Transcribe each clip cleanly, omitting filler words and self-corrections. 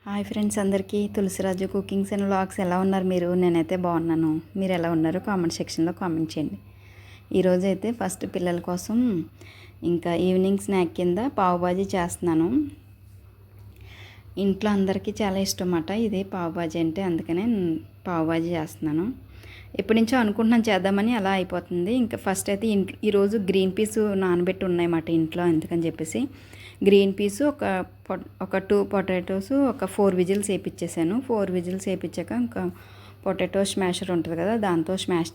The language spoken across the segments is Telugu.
హాయ్ ఫ్రెండ్స్, అందరికీ తులసిరాజు కుకింగ్స్ అండ్ వ్లాగ్స్ ఎలా ఉన్నారు మీరు? నేనైతే బాగున్నాను. మీరు ఎలా ఉన్నారు కామెంట్ సెక్షన్లో కామెంట్ చేయండి. ఈరోజు అయితే ఫస్ట్ పిల్లల కోసం ఇంకా ఈవినింగ్ స్నాక్ కింద పావు బాజీ చేస్తున్నాను. ఇంట్లో అందరికీ చాలా ఇష్టం అన్నమాట ఇది పావు బాజీ అంటే, అందుకనే పావు బాజీ చేస్తున్నాను. ఎప్పటి నుంచో అనుకుంటున్నాను చేద్దామని, అలా అయిపోతుంది. ఇంకా ఫస్ట్ అయితే ఈరోజు గ్రీన్ పీస్ నానబెట్టి ఉన్నాయన్నమాట ఇంట్లో, అందుకని చెప్పేసి గ్రీన్ పీస్ ఒక 2 పొటాటోస్ ఒక 4 విజిల్స్ వేయించేసాను. 4 విజిల్స్ వేయించాక ఇంకా పొటాటో స్మాషర్ ఉంటుంది కదా, దాంతో స్మాష్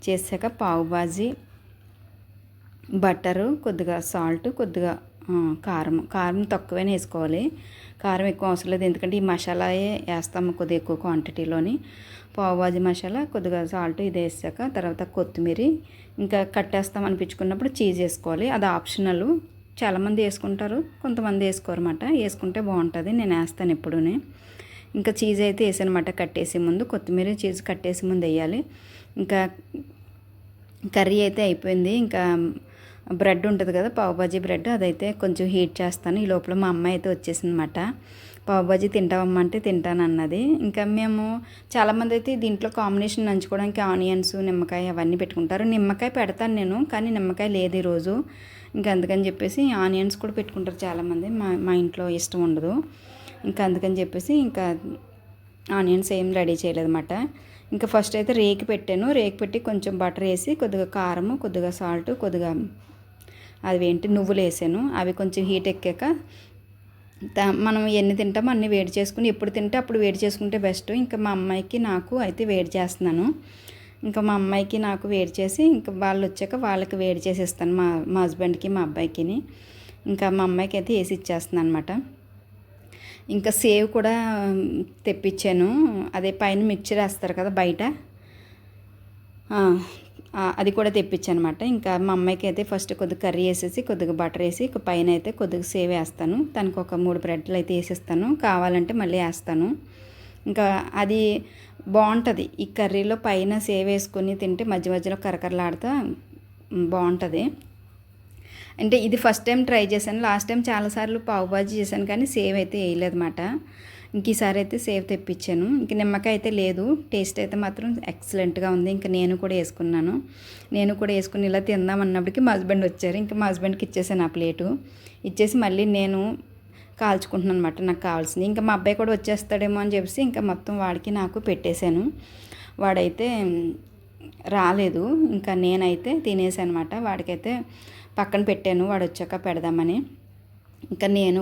చేసాక పావు బాజీ, బటరు, కొద్దిగా సాల్ట్, కొద్దిగా కారం తక్కువనే వేసుకోవాలి. కారం ఎక్కువ అవసరం లేదు, ఎందుకంటే ఈ మసాలాయే వేస్తాము కొద్దిగా ఎక్కువ క్వాంటిటీలోని. పావు బాజీ మసాలా, కొద్దిగా సాల్ట్ ఇది వేసాక తర్వాత కొత్తిమీర, ఇంకా కట్టేస్తాం అనిపించుకున్నప్పుడు చీజ్ వేసుకోవాలి. అది ఆప్షనల్. చాలామంది వేసుకుంటారు, కొంతమంది వేసుకోరు అన్నమాట. వేసుకుంటే బాగుంటుంది, నేను వేస్తాను ఎప్పుడూనే. ఇంకా చీజ్ అయితే వేసానమాట కట్టేసే ముందు. కొత్తిమీర చీజ్ కట్టేసే ముందు వేయాలి. ఇంకా కర్రీ అయితే అయిపోయింది. ఇంకా బ్రెడ్ ఉంటుంది కదా, పావుబాజీ బ్రెడ్, అదైతే కొంచెం హీట్ చేస్తాను. ఈ లోపల మా అమ్మాయి అయితే వచ్చేసింది అన్నమాట. పావుబాజీ తింటావమ్మా అంటే తింటాను అన్నది. ఇంకా మేము చాలామంది అయితే దీంట్లో కాంబినేషన్ నంచుకోవడానికి ఆనియన్స్, నిమ్మకాయ అవన్నీ పెట్టుకుంటారు. నిమ్మకాయ పెడతాను నేను, కానీ నిమ్మకాయ లేదు ఈరోజు. ఇంకా అందుకని చెప్పేసి ఆనియన్స్ కూడా పెట్టుకుంటారు చాలామంది. మా ఇంట్లో ఇష్టం ఉండదు. ఇంకా అందుకని చెప్పేసి ఇంకా ఆనియన్స్ ఏం రెడీ చేయలేదన్నమాట. ఇంకా ఫస్ట్ అయితే రేకి పెట్టాను. రేకి పెట్టి కొంచెం బటర్ వేసి, కొద్దిగా కారము, కొద్దిగా సాల్ట్, కొద్దిగా నువ్వులు వేసాను. అవి కొంచెం హీట్ ఎక్కాక మనం ఎన్ని తింటామో అన్నీ వేడి చేసుకుని, ఎప్పుడు తింటే అప్పుడు వేడి చేసుకుంటే బెస్ట్. ఇంకా మా అమ్మాయికి నాకు అయితే వేడి చేస్తున్నాను. ఇంకా మా అమ్మాయికి నాకు వేడి చేసి, ఇంకా వాళ్ళు వచ్చాక వాళ్ళకి వేడి చేసి ఇస్తాను, మా హస్బెండ్కి మా అబ్బాయికిని. ఇంకా మా అమ్మాయికి అయితే వేసి ఇచ్చేస్తున్నాను అనమాట. ఇంకా సేవ్ కూడా తెప్పించాను. అదే పైన మిక్చర్ వేస్తారు కదా బయట, అది కూడా తెప్పించాను అనమాట. ఇంకా మా అమ్మాయికి అయితే ఫస్ట్ కొద్దిగా కర్రీ వేసేసి, కొద్దిగా బటర్ వేసి, పైన అయితే కొద్దిగా సేవ్ వేస్తాను. తనకు ఒక 3 బ్రెడ్లు అయితే వేసేస్తాను, కావాలంటే మళ్ళీ వేస్తాను. ఇంకా అది బాగుంటుంది. ఈ కర్రీలో పైన సేవ్ వేసుకొని తింటే మధ్య మధ్యలో కరకరలాడుతూ బాగుంటుంది. అంటే ఇది ఫస్ట్ టైం ట్రై చేశాను. లాస్ట్ టైం చాలాసార్లు పావు బాజీ చేశాను, కానీ సేవ్ అయితే వేయలేదన్నమాట. ఇంక ఈసారి అయితే సేవ్ తెప్పించాను. ఇంక నిమ్మకాయ అయితే లేదు. టేస్ట్ అయితే మాత్రం ఎక్సలెంట్గా ఉంది. ఇంకా నేను కూడా వేసుకుని ఇలా తిందాం అన్నప్పటికీ మా హస్బెండ్ వచ్చారు. ఇంకా మా హస్బెండ్కి ఇచ్చేసాను ఆ ప్లేటు. ఇచ్చేసి మళ్ళీ నేను కాల్చుకుంటున్నాను అనమాట నాకు కావాల్సింది. ఇంకా మా అబ్బాయి కూడా వచ్చేస్తాడేమో అని చెప్పేసి ఇంకా మొత్తం వాడికి నాకు పెట్టేశాను. వాడైతే రాలేదు. ఇంకా నేనైతే తినేసాను అనమాట. వాడికైతే పక్కన పెట్టాను, వాడు వచ్చాక పెడదామని. ఇంకా నేను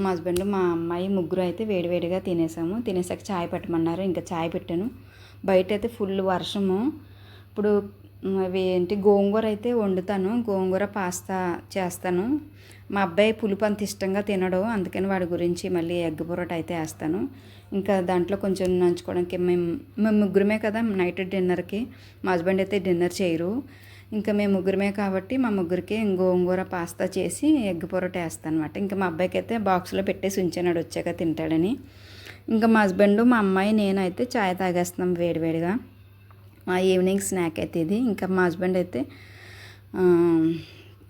మా హస్బెండ్, మా అమ్మాయి ముగ్గురు అయితే వేడివేడిగా తినేసాము. తినేసాక చాయ్ పెట్టమన్నారు. ఇంకా చాయ్ పెట్టాను. బయట అయితే ఫుల్ వర్షము. ఇప్పుడు గోంగూర అయితే వండుతాను. గోంగూర పాస్తా చేస్తాను. మా అబ్బాయి పులుపు అంత ఇష్టంగా తినడు, అందుకని వాడి గురించి మళ్ళీ ఎగ్ పొరోటా అయితే వేస్తాను. ఇంకా దాంట్లో కొంచెం నంచుకోవడానికి మేము ముగ్గురమే కదా నైట్ డిన్నర్కి. మా హస్బెండ్ అయితే డిన్నర్ చేయరు. ఇంకా మేము ముగ్గురమే కాబట్టి మా ముగ్గురికి గోంగూర పాస్తా చేసి ఎగ్ పొరోటా వేస్తాను అనమాట. ఇంకా మా అబ్బాయికి అయితే బాక్స్లో పెట్టేసి ఉంచాడు, వచ్చాక తింటాడని. ఇంకా మా హస్బెండ్, మా అమ్మాయి, నేనైతే చాయ్ తాగేస్తున్నాం వేడివేడిగా. మా ఈవినింగ్ స్నాక్ అయితే ఇది. ఇంకా మా హస్బెండ్ అయితే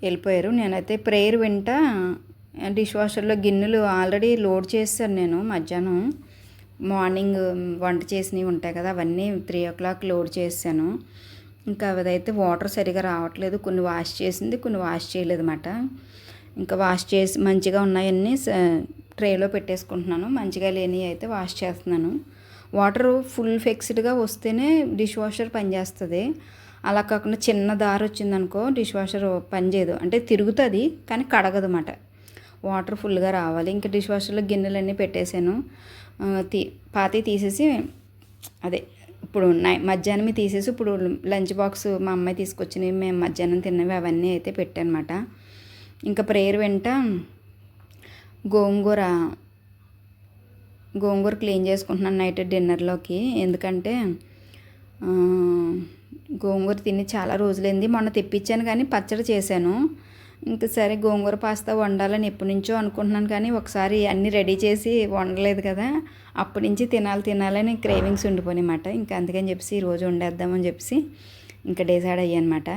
వెళ్ళిపోయారు. నేనైతే ప్రేయర్ వింటా డిష్ వాషర్లో గిన్నెలు ఆల్రెడీ లోడ్ చేశాను నేను. మధ్యాహ్నం మార్నింగ్ వంట చేసినవి ఉంటాయి కదా, అవన్నీ 3 o'clock లోడ్ చేశాను. ఇంకా అదైతే వాటర్ సరిగా రావట్లేదు. కొన్ని వాష్ చేసింది, కొన్ని వాష్ చేయలేదు అన్నమాట. ఇంకా వాష్ చేసి మంచిగా ఉన్నాయన్నీ ట్రేలో పెట్టేసుకుంటున్నాను. మంచిగా లేనివి అయితే వాష్ చేస్తున్నాను. వాటర్ ఫుల్ ఫిక్స్డ్గా వస్తేనే డిష్ వాషర్ పనిచేస్తుంది. అలా కాకుండా చిన్న దారి వచ్చిందనుకో డిష్ వాషర్ పనిచేయదు. అంటే తిరుగుతుంది కానీ కడగదు అన్నమాట. వాటర్ ఫుల్గా రావాలి. ఇంకా డిష్ వాషర్లో గిన్నెలన్నీ పెట్టేశాను. పాతి తీసేసి, అదే ఇప్పుడు మధ్యాహ్నం తీసేసి, ఇప్పుడు లంచ్ బాక్స్ మా అమ్మాయి తీసుకొచ్చినవి, మేము మధ్యాహ్నం తిన్నవి అవన్నీ అయితే పెట్టానమాట. ఇంకా ప్రేయర్ వెంట గోంగూర క్లీన్ చేసుకుంటున్నాను నైట్ డిన్నర్లోకి. ఎందుకంటే గోంగూర తిని చాలా రోజులైంది. మొన్న తెప్పించాను కానీ పచ్చడి చేశాను. ఇంకా సరే గోంగూర పాస్తా వండాలని ఎప్పటి నుంచో అనుకుంటున్నాను, కానీ ఒకసారి అన్నీ రెడీ చేసి వండలేదు కదా, అప్పటి నుంచి తినాలని క్రేవింగ్స్ ఉండిపోయినమాట. ఇంకా అందుకని చెప్పేసి ఈరోజు వండేద్దామని చెప్పేసి ఇంకా డిసైడ్ అయ్యానమాట.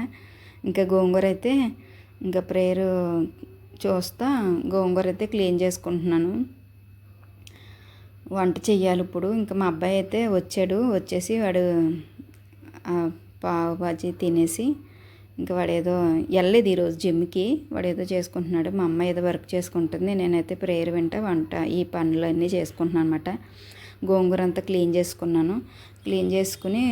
ఇంకా గోంగూర అయితే ఇంకా ప్రేయర్ చూస్తా గోంగూర అయితే క్లీన్ చేసుకుంటున్నాను. వంట చెయ్యాలి ఇప్పుడు. ఇంకా మా అబ్బాయి అయితే వచ్చాడు. వచ్చేసి వాడు పావు బాజీ తినేసి ఇంకా వాడేదో వెళ్ళలేదు ఈరోజు జిమ్కి. వాడేదో చేసుకుంటున్నాడు. మా అమ్మ ఏదో వర్క్ చేసుకుంటుంది. నేనైతే ప్రేయర్ వెంట వంట ఈ పనులన్నీ చేసుకుంటున్నాను అనమాట. గోంగూర అంతా క్లీన్ చేసుకున్నాను. క్లీన్ చేసుకుని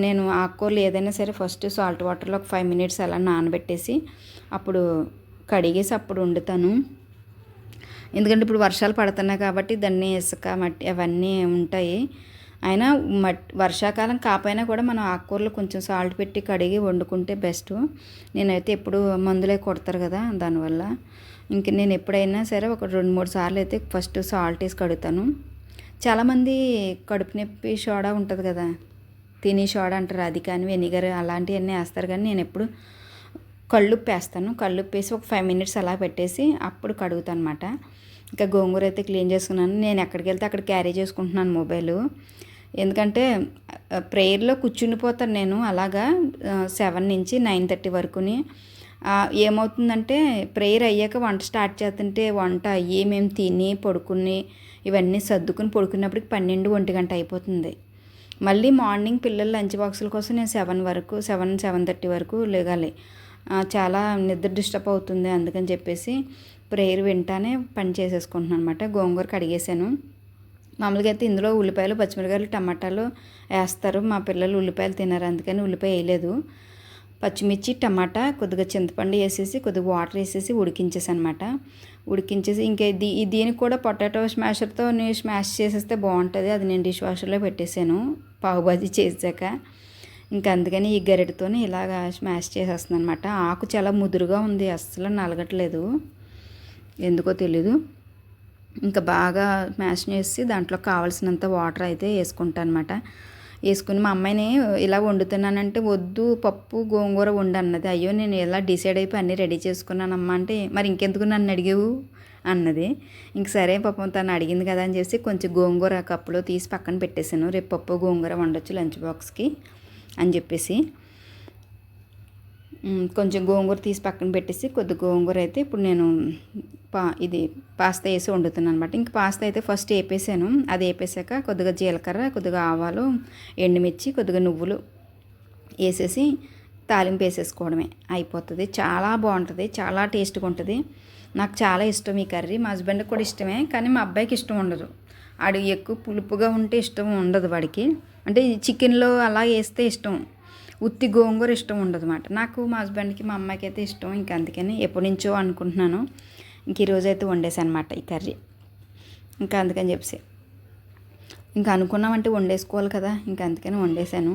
నేను ఆకుకూరలు ఏదైనా సరే ఫస్ట్ సాల్ట్ వాటర్లో ఒక 5 minutes అలా నానబెట్టేసి అప్పుడు కడిగేసి అప్పుడు వండుతాను. ఎందుకంటే ఇప్పుడు వర్షాలు పడుతున్నాయి కాబట్టి దాన్ని ఇసుక మట్టి అవన్నీ ఉంటాయి. అయినా వర్షాకాలం కాకపోయినా కూడా మనం ఆకుకూరలు కొంచెం సాల్ట్ పెట్టి కడిగి వండుకుంటే బెస్ట్. నేనైతే ఎప్పుడు మందులే కొడతారు కదా, దానివల్ల ఇంక నేను ఎప్పుడైనా సరే ఒక 2-3 సార్లు అయితే ఫస్ట్ సాల్ట్ వేసి కడుగుతాను. చాలామంది కడుపు నొప్పి సోడా ఉంటుంది కదా, తిని సోడా అంటారు, అది కానీ వెనిగర్ అలాంటివన్నీ వేస్తారు. కానీ నేను ఎప్పుడు కళ్ళుప్పు వేస్తాను. కళ్ళుప్పు వేసి ఒక 5 minutes అలా పెట్టేసి అప్పుడు కడుగుతాను అనమాట. ఇంకా గోంగూర అయితే క్లీన్ చేసుకున్నాను. నేను ఎక్కడికి వెళ్తే అక్కడ క్యారీ చేసుకుంటున్నాను మొబైలు. ఎందుకంటే ప్రేయర్లో కూర్చుండిపోతాను నేను అలాగా 7 నుంచి 9:30 వరకుని. ఏమవుతుందంటే ప్రేయర్ అయ్యాక వంట స్టార్ట్ చేస్తుంటే వంట అయ్యి మేము తిని పడుకుని ఇవన్నీ సర్దుకుని పడుకున్నప్పటికి 12-1 గంట అయిపోతుంది. మళ్ళీ మార్నింగ్ పిల్లల లంచ్ బాక్సుల కోసం నేను 7-7:30 వరకు లేగాలి. చాలా నిద్ర డిస్టర్బ్ అవుతుంది. అందుకని చెప్పేసి ప్రేయర్ వింటానే పని చేసేసుకుంటున్నాను అనమాట. గోంగూర కడిగేసాను. మామూలుగా అయితే ఇందులో ఉల్లిపాయలు, పచ్చిమిరపకాయలు, టమాటాలు వేస్తారు. మా పిల్లలు ఉల్లిపాయలు తినరు, అందుకని ఉల్లిపాయ వేయలేదు. పచ్చిమిర్చి, టమాటా, కొద్దిగా చింతపండు వేసేసి కొద్దిగా వాటర్ వేసేసి ఉడికించేసి అనమాట. ఉడికించేసి ఇంకా దీనికి కూడా పొటాటో స్మాషర్తో నేను స్మాష్ చేసేస్తే బాగుంటుంది. అది నేను డిష్ వాషర్లో పెట్టేశాను పావు బాజీ చేసాక. ఇంకా అందుకని ఈ గరిటతోనే ఇలాగా స్మాష్ చేసేస్తుంది అనమాట. ఆకు చాలా ముదురుగా ఉంది, అస్సలు నలగట్లేదు, ఎందుకో తెలీదు. ఇంకా బాగా స్మాష్ చేసి దాంట్లో కావాల్సినంత వాటర్ అయితే వేసుకుంటాను అనమాట. వేసుకుని మా అమ్మాయిని ఇలా వండుతున్నానంటే వద్దు పప్పు గోంగూర వండు అన్నది. అయ్యో నేను ఇలా డిసైడ్ అయిపోయి అన్నీ రెడీ చేసుకున్నానమ్మా అంటే మరి ఇంకెందుకు నన్ను అడిగావు అన్నది. ఇంక సరే పాపం తను అడిగింది కదా అని చెప్పి కొంచెం గోంగూర కప్పులో తీసి పక్కన పెట్టేశాను. రేపు పప్పు గోంగూర వండొచ్చు లంచ్ బాక్స్కి అని చెప్పేసి కొంచెం గోంగూర తీసి పక్కన పెట్టేసి కొద్ది గోంగూర అయితే ఇప్పుడు నేను పాస్తా వేసి వండుతున్నాను అనమాట. ఇంక పాస్తా అయితే ఫస్ట్ వేపేసాను. అది వేపేసాక కొద్దిగా జీలకర్ర, కొద్దిగా ఆవాలు, ఎండుమిర్చి, కొద్దిగా నువ్వులు వేసేసి తాలింపు వేసేసుకోవడమే అయిపోతుంది. చాలా బాగుంటుంది, చాలా టేస్ట్గా ఉంటుంది. నాకు చాలా ఇష్టం ఈ కర్రీ. మా హస్బెండ్కి కూడా ఇష్టమే, కానీ మా అబ్బాయికి ఇష్టం ఉండదు. ఆడు ఎక్కువ పులుపుగా ఉంటే ఇష్టం ఉండదు వాడికి. అంటే చికెన్లో అలా వేస్తే ఇష్టం, ఉత్తి గోంగూర ఇష్టం ఉండదు అన్నమాట. నాకు మా హస్బెండ్కి మా అమ్మాయికి అయితే ఇష్టం. ఇంకా అందుకని ఎప్పటి నుంచో అనుకుంటున్నాను. ఇంక ఈరోజు అయితే వండేసాను అనమాట ఈ కర్రీ. ఇంకా అందుకని చెప్పి ఇంకా అనుకున్నామంటే వండేసుకోవాలి కదా, ఇంకా అందుకని వండేసాను.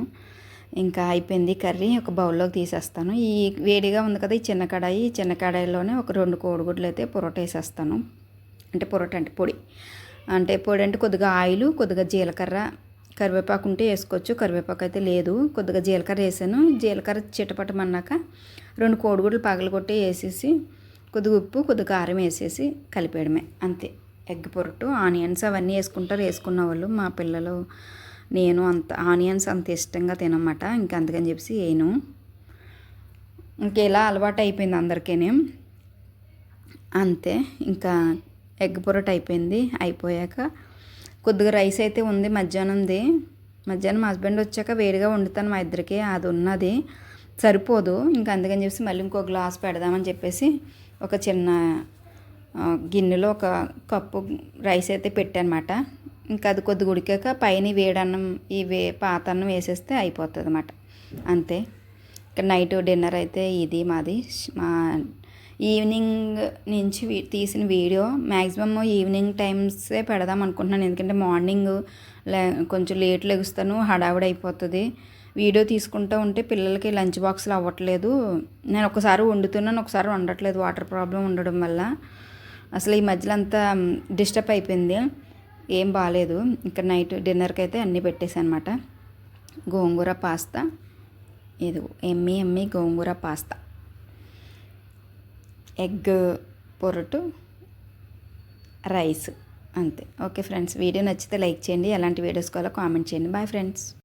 ఇంకా అయిపోయింది కర్రీ. ఒక బౌల్లోకి తీసేస్తాను. ఈ వేడిగా ఉంది కదా ఈ చిన్న కడాయిలోనే ఒక 2 కోడిగుడ్లు అయితే పొరోటా వేసేస్తాను. అంటే పొరోటా అంటే పొడి అంటే కొద్దిగా ఆయిల్, కొద్దిగా జీలకర్ర, కరివేపాకు ఉంటే వేసుకోవచ్చు. కరివేపాకు అయితే లేదు. కొద్దిగా జీలకర్ర వేసాను. జీలకర్ర చిటపటమన్నాక 2 కోడిగుడ్లు పగలగొట్టి వేసేసి కొద్దిగా ఉప్పు, కొద్దిగా కారం వేసేసి కలిపేయడమే అంతే. ఎగ్ పొరటు, ఆనియన్స్ అవన్నీ వేసుకుంటారు వేసుకున్న వాళ్ళు. మా పిల్లలు నేను అంత ఆనియన్స్ అంత ఇష్టంగా తినమాట. ఇంకా అందుకని చెప్పి వేయను. ఇంకెలా అలవాటు అయిపోయింది అందరికీ అంతే. ఇంకా ఎగ్ పొరటు అయిపోయింది. అయిపోయాక కొద్దిగా రైస్ అయితే ఉంది మధ్యాహ్నం మా హస్బెండ్ వచ్చాక వేడిగా వండుతాను మా ఇద్దరికి. అది ఉన్నది సరిపోదు. ఇంకా అందుకని చెప్పి మళ్ళీ ఇంకో గ్లాస్ పెడదామని చెప్పేసి ఒక చిన్న గిన్నెలో ఒక కప్పు రైస్ అయితే పెట్టానమాట. ఇంకా అది కొద్దిగా ఉడికాక పైన వేడన్నం పాత అన్నం వేసేస్తే అయిపోతుంది అన్నమాట అంతే. ఇంకా నైట్ డిన్నర్ అయితే ఇది మాది. మా ఈవినింగ్ నుంచి తీసిన వీడియో మ్యాక్సిమమ్ ఈవినింగ్ టైమ్సే పెడదాం అనుకుంటున్నాను. ఎందుకంటే మార్నింగ్ కొంచెం లేట్ లెగుస్తాను, హడావుడి అయిపోతుంది. వీడియో తీసుకుంటూ ఉంటే పిల్లలకి లంచ్ బాక్స్లు అవ్వట్లేదు. నేను ఒకసారి వండుతున్నాను, ఒకసారి వండట్లేదు వాటర్ ప్రాబ్లం ఉండడం వల్ల. అసలు ఈ మధ్యలో అంతా డిస్టర్బ్ అయిపోయింది, ఏం బాగాలేదు. ఇంకా నైట్ డిన్నర్కి అయితే అన్నీ పెట్టేసాను అనమాట. గోంగూర పాస్తా, ఇది ఎమ్మి గోంగూర పాస్తా, ఎగ్ పొరటు, రైస్ అంతే. ఓకే ఫ్రెండ్స్, వీడియో నచ్చితే లైక్ చేయండి. ఎలాంటి వీడియోస్ కావాలో కామెంట్ చేయండి. Bye friends.